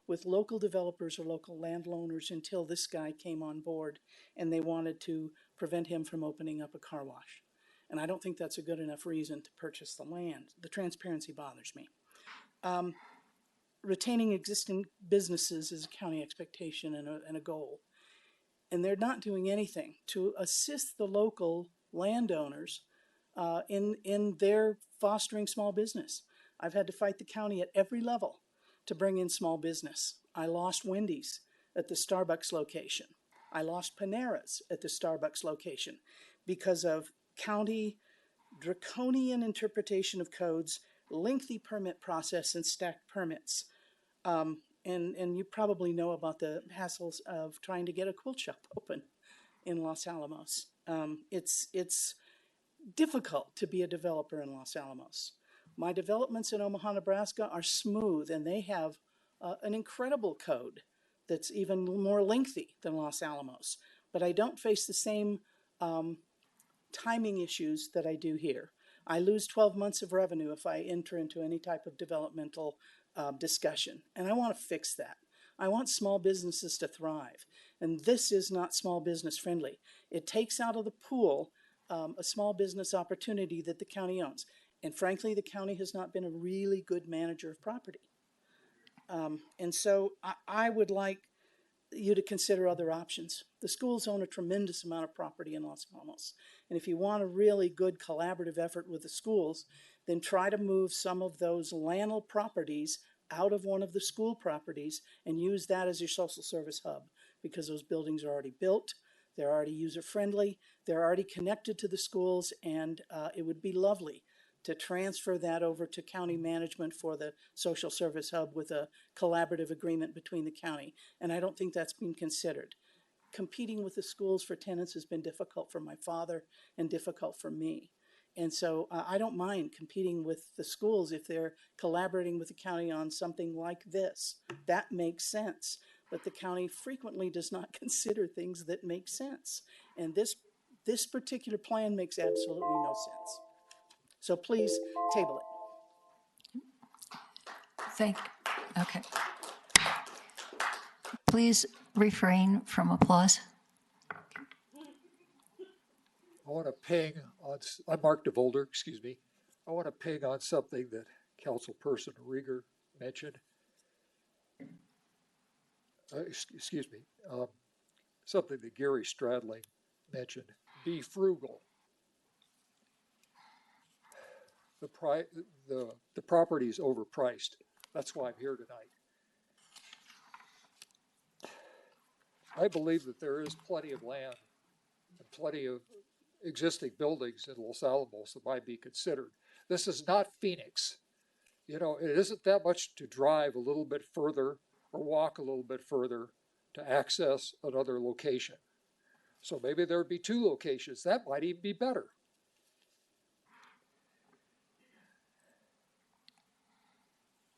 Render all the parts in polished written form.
with local developers or local landowners until this guy came on board and they wanted to prevent him from opening up a car wash. And I don't think that's a good enough reason to purchase the land. The transparency bothers me. Retaining existing businesses is a county expectation and a goal. And they're not doing anything to assist the local landowners in their fostering small business. I've had to fight the county at every level to bring in small business. I lost Wendy's at the Starbucks location. I lost Panera's at the Starbucks location because of county draconian interpretation of codes, lengthy permit process, and stacked permits. And you probably know about the hassles of trying to get a quilt shop open in Los Alamos. It's difficult to be a developer in Los Alamos. My developments in Omaha, Nebraska are smooth, and they have an incredible code that's even more lengthy than Los Alamos. But I don't face the same timing issues that I do here. I lose 12 months of revenue if I enter into any type of developmental discussion, and I want to fix that. I want small businesses to thrive, and this is not small business friendly. It takes out of the pool a small business opportunity that the county owns, and frankly, the county has not been a really good manager of property. And so I would like you to consider other options. The schools own a tremendous amount of property in Los Alamos, and if you want a really good collaborative effort with the schools, then try to move some of those landfill properties out of one of the school properties and use that as your social service hub, because those buildings are already built, they're already user-friendly, they're already connected to the schools, and it would be lovely to transfer that over to county management for the social service hub with a collaborative agreement between the county. And I don't think that's been considered. Competing with the schools for tenants has been difficult for my father and difficult for me. And so I don't mind competing with the schools if they're collaborating with the county on something like this. That makes sense. But the county frequently does not consider things that make sense. And this particular plan makes absolutely no sense. So please table it. Okay. Please refrain from applause. I want to ping on, I'm Mark DeVolder, excuse me. I want to ping on something that Councilperson Rieger mentioned. Excuse me. Something that Gary Stradling mentioned. Be frugal. The property is overpriced. That's why I'm here tonight. I believe that there is plenty of land and plenty of existing buildings in Los Alamos that might be considered. This is not Phoenix. You know, it isn't that much to drive a little bit further or walk a little bit further to access another location. So maybe there would be 2 locations. That might even be better.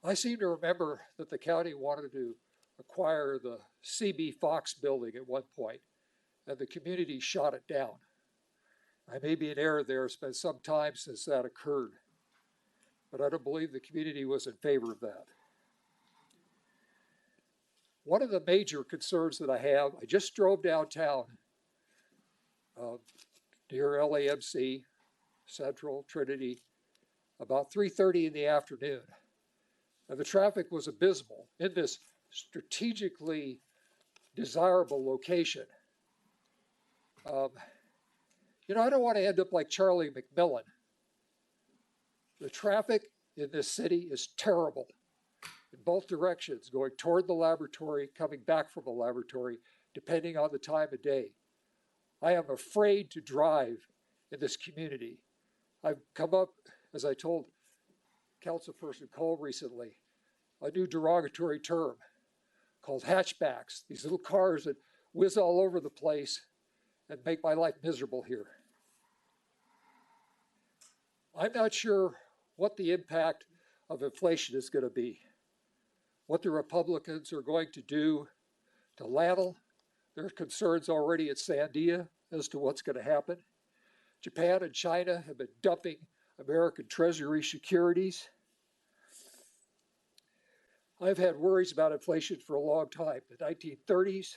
I seem to remember that the county wanted to acquire the CB Fox building at one point, and the community shot it down. I may be in error there. It's been some time since that occurred, but I don't believe the community was in favor of that. One of the major concerns that I have, I just drove downtown near LAMC, Central, Trinity, about 3:30 in the afternoon. And the traffic was abysmal in this strategically desirable location. You know, I don't want to end up like Charlie McMillan. The traffic in this city is terrible in both directions, going toward the laboratory, coming back from the laboratory, depending on the time of day. I am afraid to drive in this community. I've come up, as I told Councilperson Cole recently, a new derogatory term called hatchbacks, these little cars that whiz all over the place and make my life miserable here. I'm not sure what the impact of inflation is going to be, what the Republicans are going to do to Lattle. There are concerns already at Sandia as to what's going to happen. Japan and China have been dumping American Treasury securities. I've had worries about inflation for a long time. The 1930s,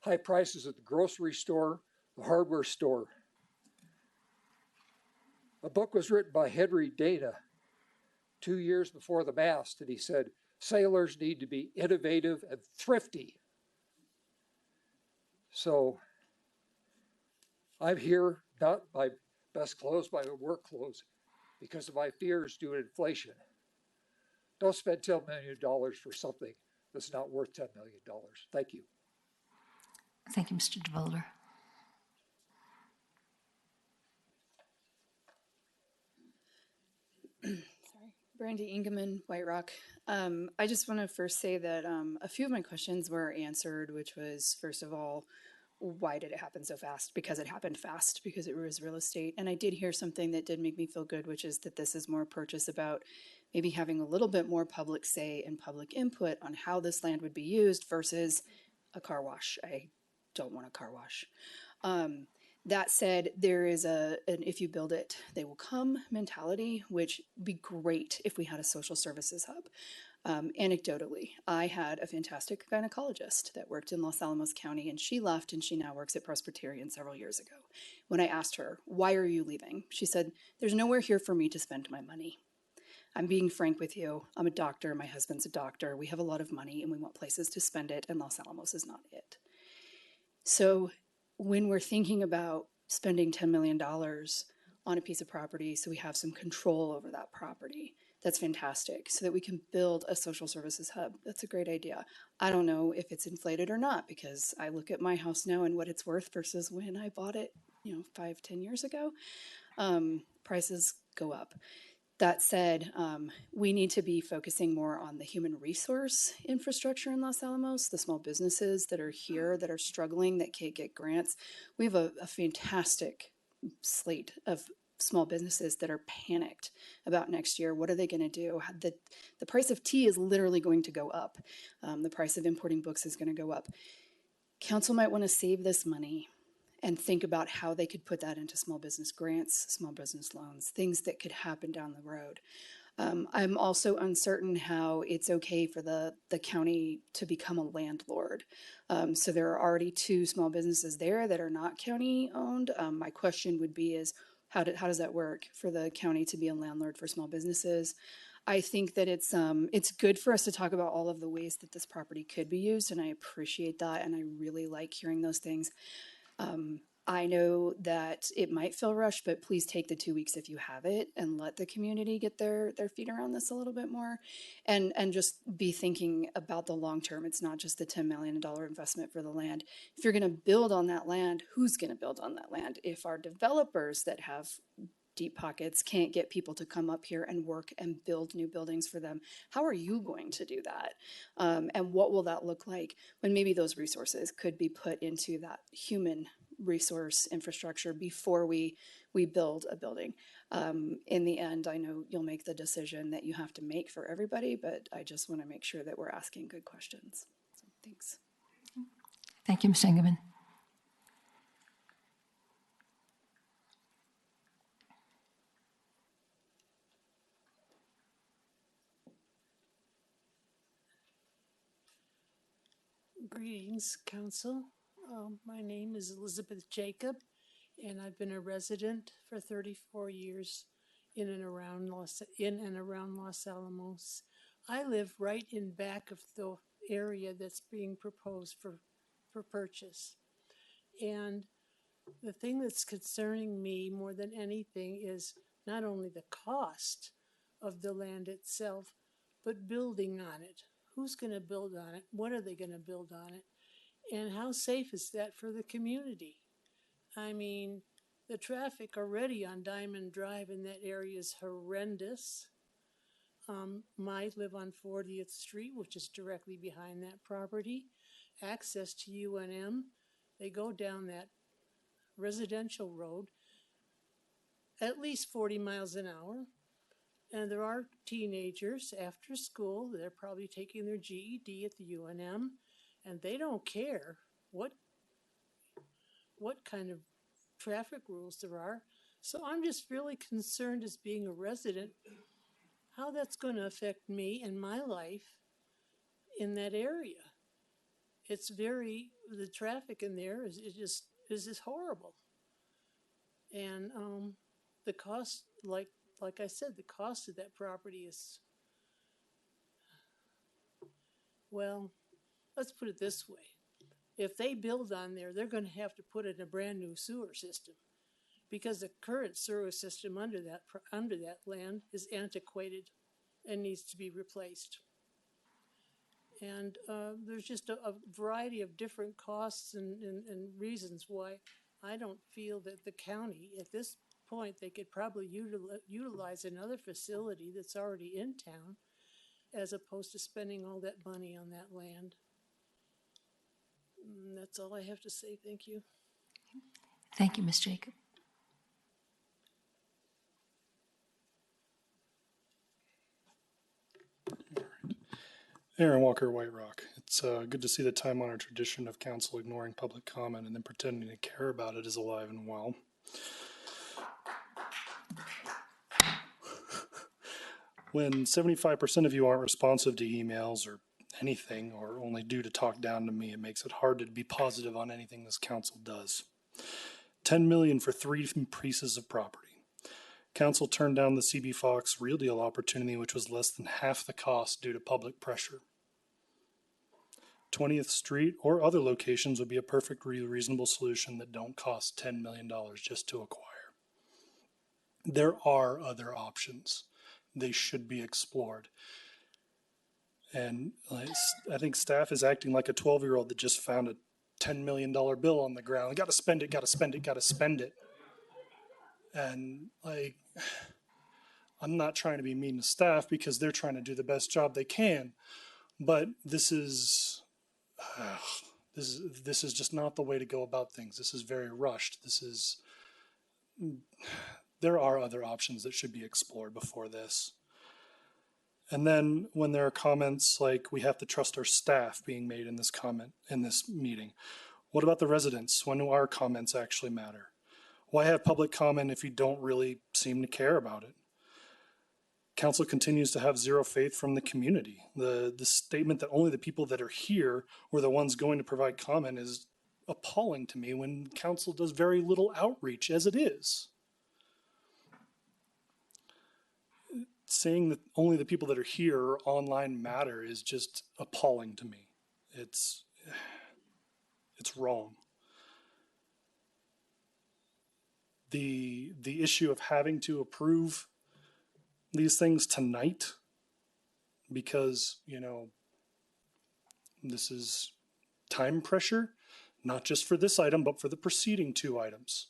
high prices at the grocery store, the hardware store. A book was written by Henry Dana 2 years before the mast, and he said, sailors need to be innovative and thrifty. So I'm here, not my best clothes, my work clothes, because of my fears due to inflation. Don't spend $10 million for something that's not worth $10 million. Thank you. Thank you, Mr. DeVolder. Sorry. Brandy Ingeman, White Rock. I just want to first say that a few of my questions were answered, which was, first of all, why did it happen so fast? Because it happened fast, because it was real estate. And I did hear something that did make me feel good, which is that this is more purchase about maybe having a little bit more public say and public input on how this land would be used versus a car wash. I don't want a car wash. That said, there is an if you build it, they will come mentality, which would be great if we had a social services hub. Anecdotally, I had a fantastic gynecologist that worked in Los Alamos County, and she left and she now works at Presbyterian several years ago. When I asked her, why are you leaving? She said, there's nowhere here for me to spend my money. I'm being frank with you. I'm a doctor. My husband's a doctor. We have a lot of money and we want places to spend it, and Los Alamos is not it. So when we're thinking about spending $10 million on a piece of property so we have some control over that property, that's fantastic, so that we can build a social services hub. That's a great idea. I don't know if it's inflated or not, because I look at my house now and what it's worth versus when I bought it, 5-10 years ago. Prices go up. That said, we need to be focusing more on the human resource infrastructure in Los Alamos, the small businesses that are here, that are struggling, that can't get grants. We have a fantastic slate of small businesses that are panicked about next year. What are they going to do? The price of tea is literally going to go up. The price of importing books is going to go up. Council might want to save this money and think about how they could put that into small business grants, small business loans, things that could happen down the road. I'm also uncertain how it's okay for the county to become a landlord. So there are already 2 small businesses there that are not county owned. My question would be is, how does that work for the county to be a landlord for small businesses? I think that it's good for us to talk about all of the ways that this property could be used, and I appreciate that, and I really like hearing those things. I know that it might feel rushed, but please take the 2 weeks if you have it and let the community get their feet around this a little bit more, and just be thinking about the long term. It's not just the $10 million investment for the land. If you're going to build on that land, who's going to build on that land? If our developers that have deep pockets can't get people to come up here and work and build new buildings for them, how are you going to do that? And what will that look like when maybe those resources could be put into that human resource infrastructure before we build a building? In the end, I know you'll make the decision that you have to make for everybody, but I just want to make sure that we're asking good questions. So, thanks. Thank you, Ms. Engelman. Greetings, Council. My name is Elizabeth Jacob, and I've been a resident for 34 years in and around Los Alamos. I live right in back of the area that's being proposed for purchase. And the thing that's concerning me more than anything is not only the cost of the land itself, but building on it. Who's going to build on it? What are they going to build on it? And how safe is that for the community? I mean, the traffic already on Diamond Drive in that area is horrendous. I live on 40th Street, which is directly behind that property. Access to UNM, they go down that residential road at least 40 miles an hour. And there are teenagers after school, they're probably taking their GED at the UNM, and they don't care what kind of traffic rules there are. So I'm just really concerned as being a resident, how that's going to affect me and my life in that area. It's the traffic in there is just horrible. And the cost, like I said, the cost of that property is, well, let's put it this way. If they build on there, they're going to have to put in a brand new sewer system, because the current sewer system under that land is antiquated and needs to be replaced. And there's just a variety of different costs and reasons why I don't feel that the county, at this point, they could probably utilize another facility that's already in town, as opposed to spending all that money on that land. And that's all I have to say. Thank you. Thank you, Ms. Jacob. Aaron Walker, White Rock. It's good to see the time-honored tradition of council ignoring public comment and then pretending to care about it is alive and well. When 75% of you aren't responsive to emails or anything, or only do to talk down to me, it makes it hard to be positive on anything this council does. $10 million for 3 pieces of property. Council turned down the CB Fox Real Deal opportunity, which was less than half the cost due to public pressure. 20th Street or other locations would be a perfectly reasonable solution that don't cost $10 million just to acquire. There are other options. They should be explored. And I think staff is acting like a 12-year-old that just found a $10 million bill on the ground. Got to spend it, got to spend it, got to spend it. And I'm not trying to be mean to staff because they're trying to do the best job they can, but this is just not the way to go about things. This is very rushed. There are other options that should be explored before this. And then when there are comments like we have to trust our staff being made in this meeting, what about the residents? When do our comments actually matter? Why have public comment if you don't really seem to care about it? Council continues to have zero faith from the community. The statement that only the people that are here were the ones going to provide comment is appalling to me when council does very little outreach as it is. Saying that only the people that are here or online matter is just appalling to me. It's wrong. The issue of having to approve these things tonight because, this is time pressure, not just for this item, but for the preceding 2 items.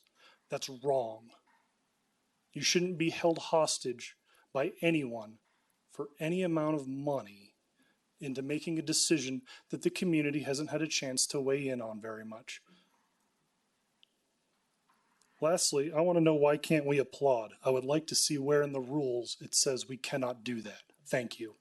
That's wrong. You shouldn't be held hostage by anyone for any amount of money into making a decision that the community hasn't had a chance to weigh in on very much. Lastly, I want to know, why can't we applaud? I would like to see where in the rules it says we cannot do that. Thank you.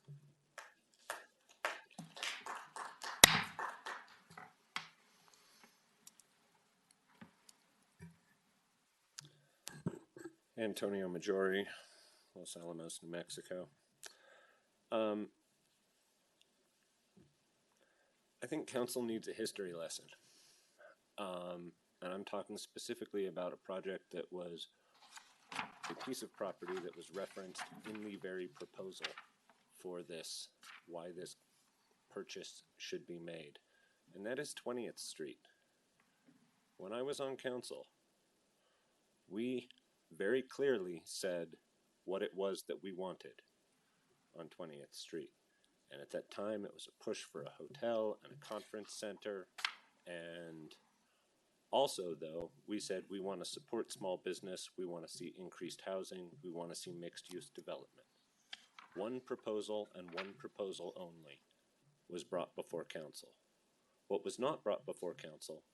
Antonio Majori, Los Alamos, New Mexico. I think council needs a history lesson. And I'm talking specifically about a project that was a piece of property that was referenced in the very proposal for this, why this purchase should be made. And that is 20th Street. When I was on council, we very clearly said what it was that we wanted on 20th Street. And at that time, it was a push for a hotel and a conference center. And also, though, we said we want to support small business, we want to see increased housing, we want to see mixed-use development. One proposal and one proposal only was brought before council. What was not brought before council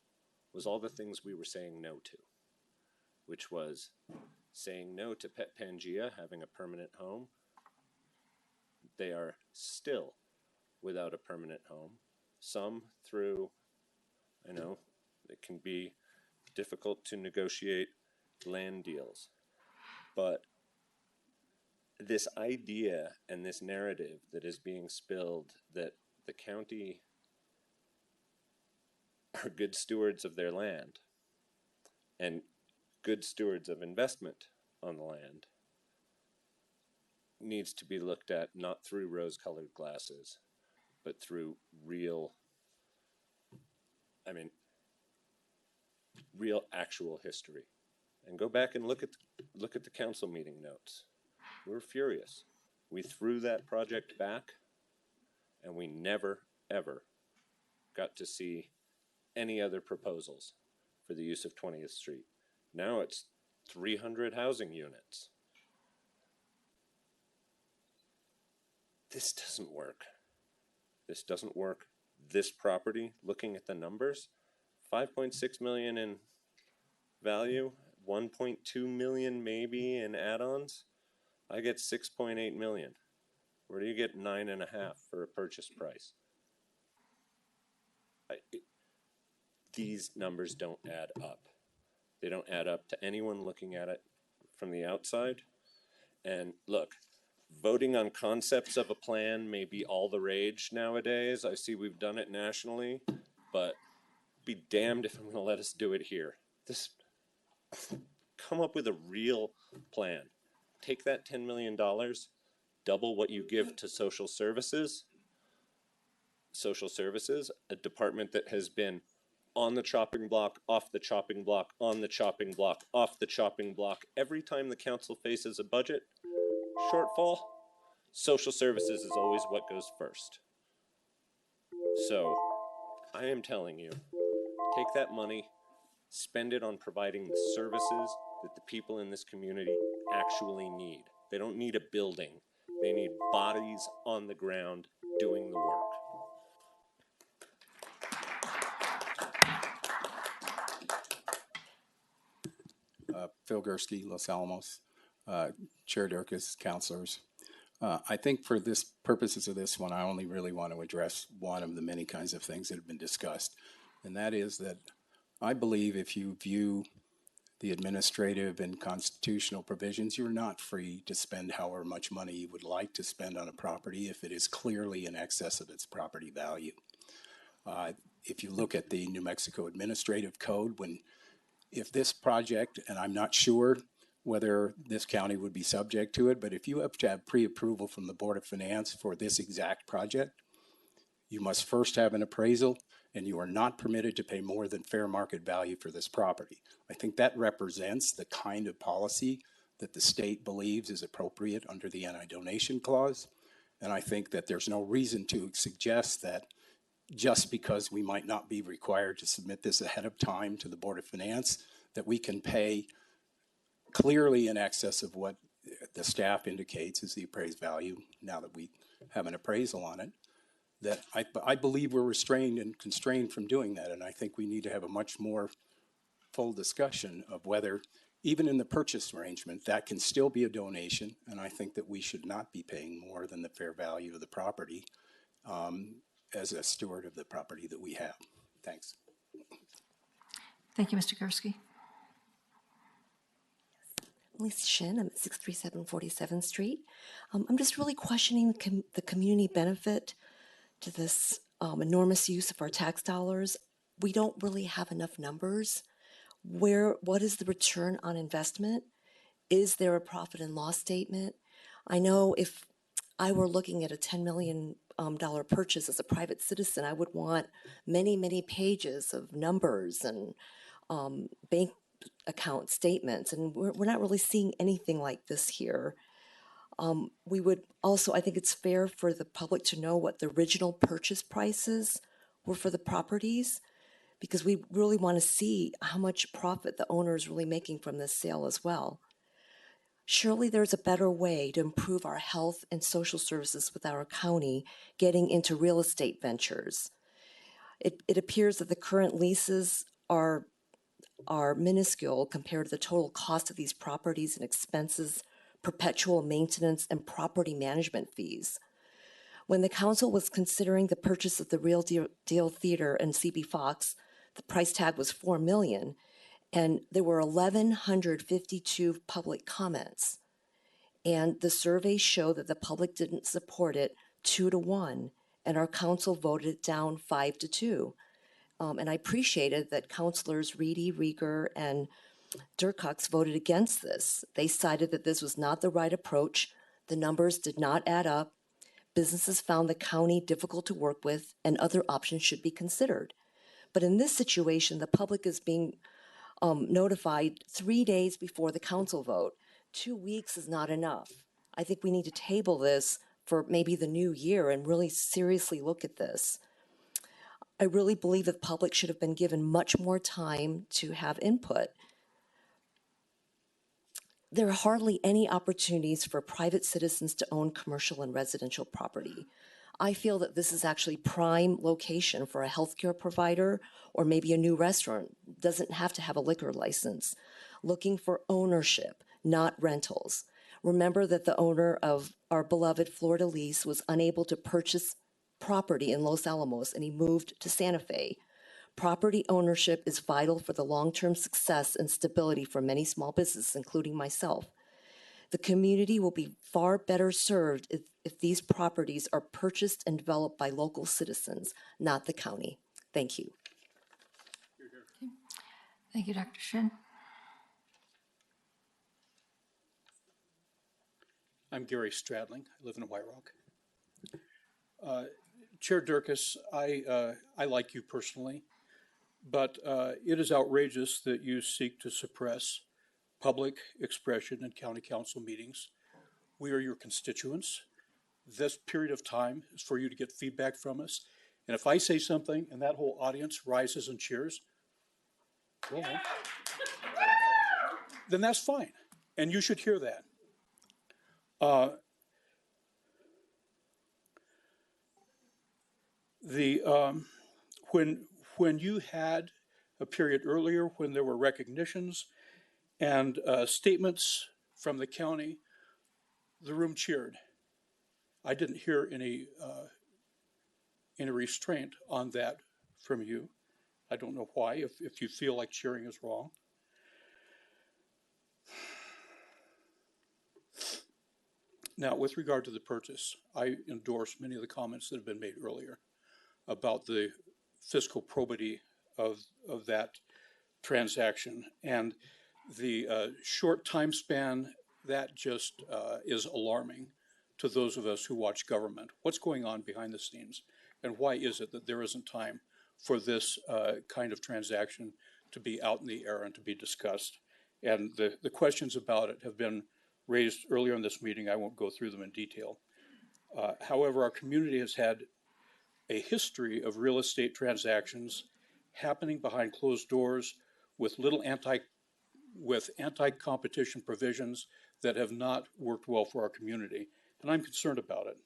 was all the things we were saying no to, which was saying no to Pet Pangea having a permanent home. They are still without a permanent home. Some through, I know, it can be difficult to negotiate land deals. But this idea and this narrative that is being spilled that the county are good stewards of their land and good stewards of investment on the land needs to be looked at not through rose-colored glasses, but through real, real actual history. And go back and look at the council meeting notes. We're furious. We threw that project back, and we never, ever got to see any other proposals for the use of 20th Street. Now it's 300 housing units. This doesn't work. This doesn't work. This property, looking at the numbers, 5.6 million in value, 1.2 million maybe in add-ons. I get 6.8 million. Where do you get 9.5 for a purchase price? These numbers don't add up. They don't add up to anyone looking at it from the outside. And look, voting on concepts of a plan may be all the rage nowadays. I see we've done it nationally, but be damned if I'm going to let us do it here. Come up with a real plan. Take that $10 million, double what you give to social services. Social services, a department that has been on the chopping block, off the chopping block, on the chopping block, off the chopping block. Every time the council faces a budget shortfall, social services is always what goes first. So I am telling you, take that money, spend it on providing the services that the people in this community actually need. They don't need a building. They need bodies on the ground doing the work. Phil Gursky, Los Alamos, Chair Durkis, councilors. I think for this purposes of this one, I only really want to address one of the many kinds of things that have been discussed. And that is that I believe if you view the administrative and constitutional provisions, you're not free to spend however much money you would like to spend on a property if it is clearly in excess of its property value. If you look at the New Mexico Administrative Code, if this project, and I'm not sure whether this county would be subject to it, but if you have to have pre-approval from the Board of Finance for this exact project, you must first have an appraisal, and you are not permitted to pay more than fair market value for this property. I think that represents the kind of policy that the state believes is appropriate under the anti-donation clause. And I think that there's no reason to suggest that just because we might not be required to submit this ahead of time to the Board of Finance, that we can pay clearly in excess of what the staff indicates is the appraised value now that we have an appraisal on it. That I believe we're restrained and constrained from doing that, and I think we need to have a much more full discussion of whether, even in the purchase arrangement, that can still be a donation, and I think that we should not be paying more than the fair value of the property as a steward of the property that we have. Thanks. Thank you, Mr. Gursky. Lisa Shin, I'm at 637 47th Street. I'm just really questioning the community benefit to this enormous use of our tax dollars. We don't really have enough numbers. What is the return on investment? Is there a profit and loss statement? I know if I were looking at a $10 million purchase as a private citizen, I would want many, many pages of numbers and bank account statements, and we're not really seeing anything like this here. We would also, I think it's fair for the public to know what the original purchase prices were for the properties, because we really want to see how much profit the owner is really making from this sale as well. Surely there's a better way to improve our health and social services with our county getting into real estate ventures. It appears that the current leases are minuscule compared to the total cost of these properties and expenses, perpetual maintenance, and property management fees. When the council was considering the purchase of the Real Deal Theater and CB Fox, the price tag was $4 million, and there were 1,152 public comments. And the surveys show that the public didn't support it 2-1, and our council voted it down 5-2. And I appreciated that Councilors Reedy, Rieger, and Durcox voted against this. They cited that this was not the right approach. The numbers did not add up. Businesses found the county difficult to work with, and other options should be considered. But in this situation, the public is being notified 3 days before the council vote. 2 weeks is not enough. I think we need to table this for maybe the new year and really seriously look at this. I really believe that the public should have been given much more time to have input. There are hardly any opportunities for private citizens to own commercial and residential property. I feel that this is actually prime location for a healthcare provider or maybe a new restaurant. Doesn't have to have a liquor license. Looking for ownership, not rentals. Remember that the owner of our beloved Florida lease was unable to purchase property in Los Alamos and he moved to Santa Fe. Property ownership is vital for the long-term success and stability for many small businesses, including myself. The community will be far better served if these properties are purchased and developed by local citizens, not the county. Thank you. Thank you, Dr. Shin. I'm Gary Stradling. I live in White Rock. Chair Durkis, I like you personally, but it is outrageous that you seek to suppress public expression in county council meetings. We are your constituents. This period of time is for you to get feedback from us. And if I say something and that whole audience rises and cheers, well, then that's fine. And you should hear that. When you had a period earlier when there were recognitions and statements from the county, the room cheered. I didn't hear any restraint on that from you. I don't know why, if you feel like cheering is wrong. Now, with regard to the purchase, I endorse many of the comments that have been made earlier about the fiscal probity of that transaction and the short time span. That just is alarming to those of us who watch government. What's going on behind the scenes, and why is it that there isn't time for this kind of transaction to be out in the air and to be discussed? And the questions about it have been raised earlier in this meeting. I won't go through them in detail. However, our community has had a history of real estate transactions happening behind closed doors with anti-competition provisions that have not worked well for our community. And I'm concerned about it.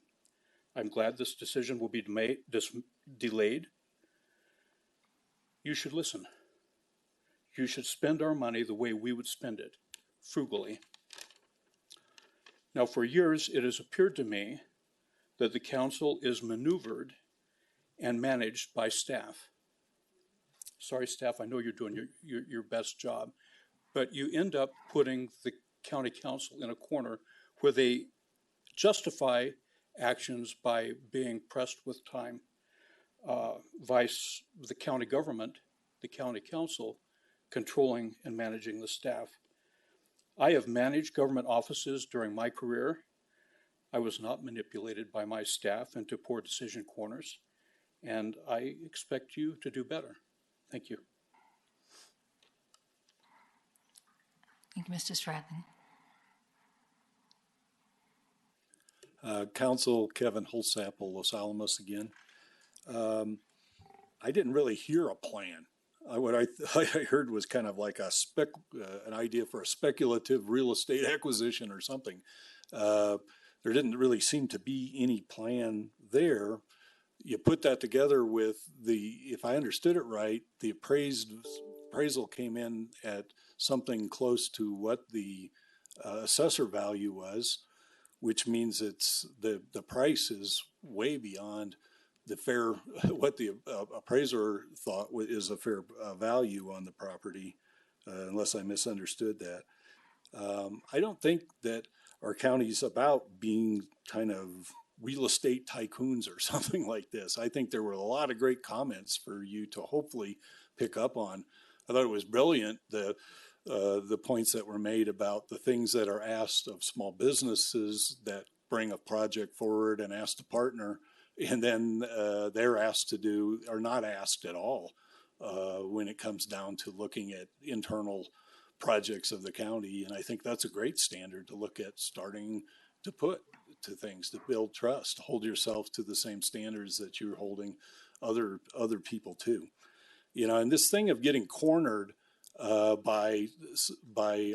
I'm glad this decision will be delayed. You should listen. You should spend our money the way we would spend it, frugally. Now, for years, it has appeared to me that the council is maneuvered and managed by staff. Sorry, staff, I know you're doing your best job, but you end up putting the county council in a corner where they justify actions by being pressed with time, vice the county government, the county council, controlling and managing the staff. I have managed government offices during my career. I was not manipulated by my staff into poor decision corners, and I expect you to do better. Thank you. Thank you, Mr. Stratton. Council Kevin Holsapple, Los Alamos again. I didn't really hear a plan. What I heard was kind of like an idea for a speculative real estate acquisition or something. There didn't really seem to be any plan there. You put that together with if I understood it right, the appraisal came in at something close to what the assessor value was, which means the price is way beyond the fair, what the appraiser thought is a fair value on the property, unless I misunderstood that. I don't think that our county's about being kind of real estate tycoons or something like this. I think there were a lot of great comments for you to hopefully pick up on. I thought it was brilliant, the points that were made about the things that are asked of small businesses that bring a project forward and ask to partner, and then they're asked to do, are not asked at all when it comes down to looking at internal projects of the county. And I think that's a great standard to look at, starting to put to things, to build trust, hold yourself to the same standards that you're holding other people to. You know, and this thing of getting cornered by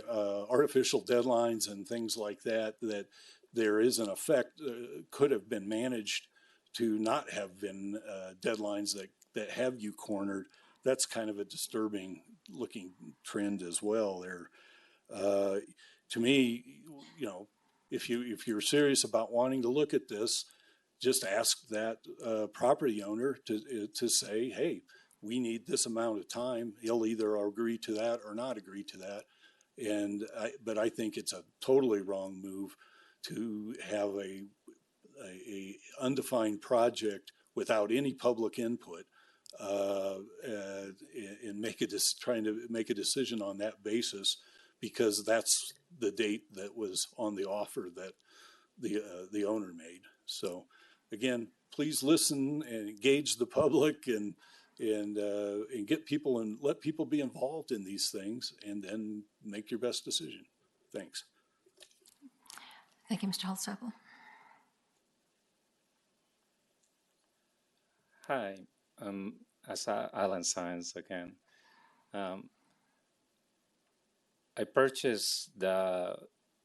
artificial deadlines and things like that, that there is an effect, could have been managed to not have been deadlines that have you cornered. That's kind of a disturbing looking trend as well there. To me, you know, if you're serious about wanting to look at this, just ask that property owner to say, hey, we need this amount of time. He'll either agree to that or not agree to that. But I think it's a totally wrong move to have a undefined project without any public input and trying to make a decision on that basis, because that's the date that was on the offer that the owner made. So again, please listen and engage the public and get people and let people be involved in these things, and then make your best decision. Thanks. Thank you, Mr. Holtzapfel. Hi, Alan Science again. I purchased the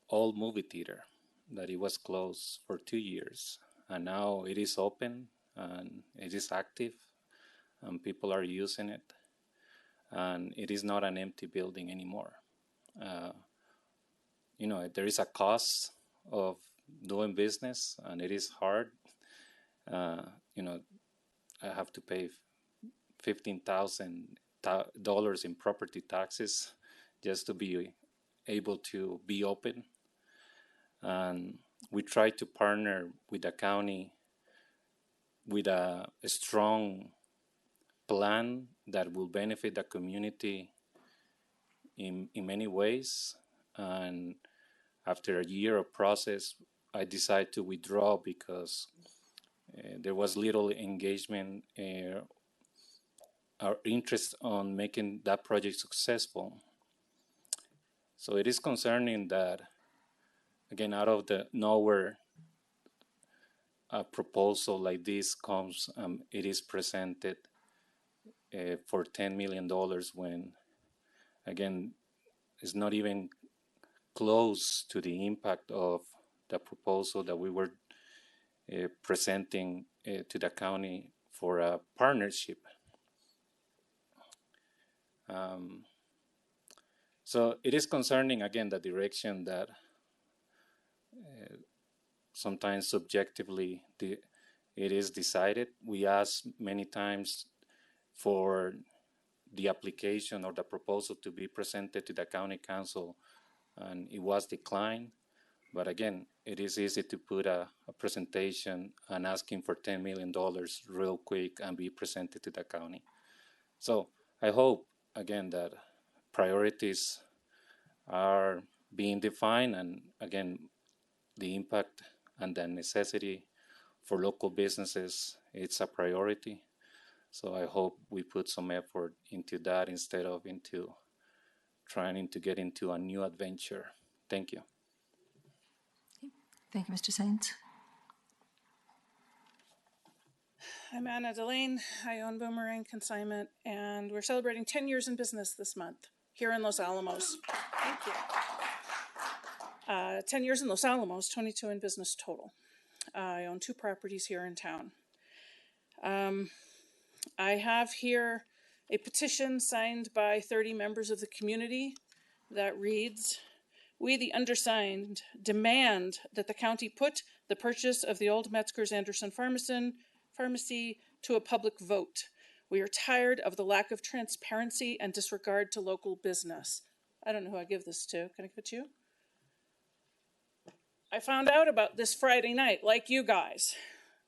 old movie theater that it was closed for 2 years, and now it is open and it is active and people are using it, and it is not an empty building anymore. You know, there is a cost of doing business and it is hard. You know, I have to pay $15,000 in property taxes just to be able to be open. And we try to partner with the county with a strong plan that will benefit the community in many ways. And after a year of process, I decided to withdraw because there was little engagement or interest on making that project successful. So it is concerning that, again, out of the nowhere, a proposal like this comes, it is presented for $10 million when, again, it's not even close to the impact of the proposal that we were presenting to the county for a partnership. So it is concerning, again, the direction that sometimes subjectively it is decided. We asked many times for the application or the proposal to be presented to the county council, and it was declined. But again, it is easy to put a presentation and asking for $10 million real quick and be presented to the county. So I hope, again, that priorities are being defined, and again, the impact and the necessity for local businesses, it's a priority. So I hope we put some effort into that instead of into trying to get into a new adventure. Thank you. Thank you, Mr. Sainz. I'm Anna Delane. I own Boomerang Consignment, and we're celebrating 10 years in business this month here in Los Alamos. Thank you. 10 years in Los Alamos, 22 in business total. I own 2 properties here in town. I have here a petition signed by 30 members of the community that reads, "We, the undersigned, demand that the county put the purchase of the old Metzger's Anderson Pharmacy to a public vote. We are tired of the lack of transparency and disregard to local business." I don't know who I give this to. Can I give it to you? I found out about this Friday night, like you guys.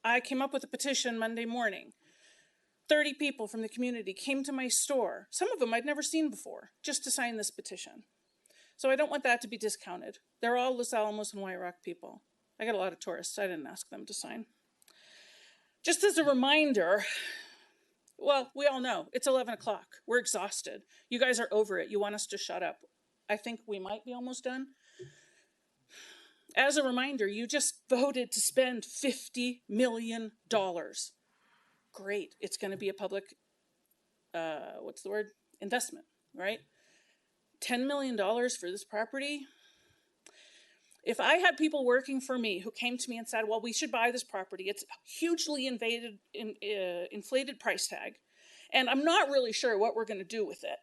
I came up with a petition Monday morning. 30 people from the community came to my store, some of them I'd never seen before, just to sign this petition. So I don't want that to be discounted. They're all Los Alamos and White Rock people. I got a lot of tourists. I didn't ask them to sign. Just as a reminder, well, we all know it's 11 o'clock. We're exhausted. You guys are over it. You want us to shut up. I think we might be almost done. As a reminder, you just voted to spend $50 million. Great. It's going to be a public, investment, right? $10 million for this property. If I had people working for me who came to me and said, well, we should buy this property, it's hugely inflated price tag, and I'm not really sure what we're going to do with it,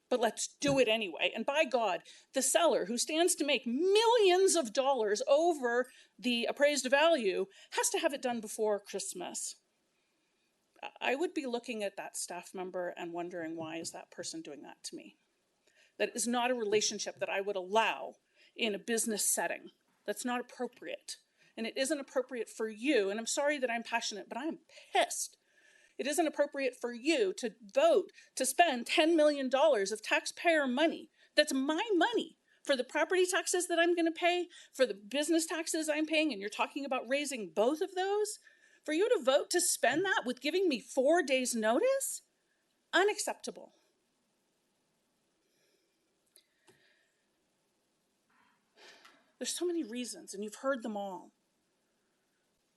but let's do it anyway. And by God, the seller, who stands to make millions of dollars over the appraised value, has to have it done before Christmas. I would be looking at that staff member and wondering, why is that person doing that to me? That is not a relationship that I would allow in a business setting. That's not appropriate. And it isn't appropriate for you, and I'm sorry that I'm passionate, but I'm pissed. It isn't appropriate for you to vote to spend $10 million of taxpayer money. That's my money for the property taxes that I'm going to pay, for the business taxes I'm paying, and you're talking about raising both of those. For you to vote to spend that with giving me 4 days notice? Unacceptable. There's so many reasons, and you've heard them all.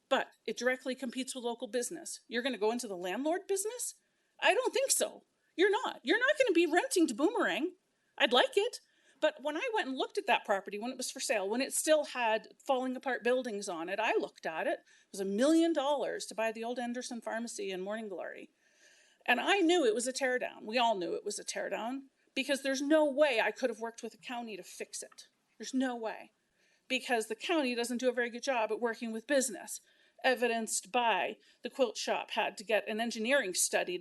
But it directly competes with local business. You're going to go into the landlord business? I don't think so. You're not. You're not going to be renting to Boomerang. I'd like it. But when I went and looked at that property, when it was for sale, when it still had falling apart buildings on it, I looked at it. It was $1 million to buy the old Anderson Pharmacy in Morning Glory. And I knew it was a teardown. We all knew it was a teardown, because there's no way I could have worked with the county to fix it. There's no way. Because the county doesn't do a very good job at working with business, evidenced by the quilt shop had to get an engineering study to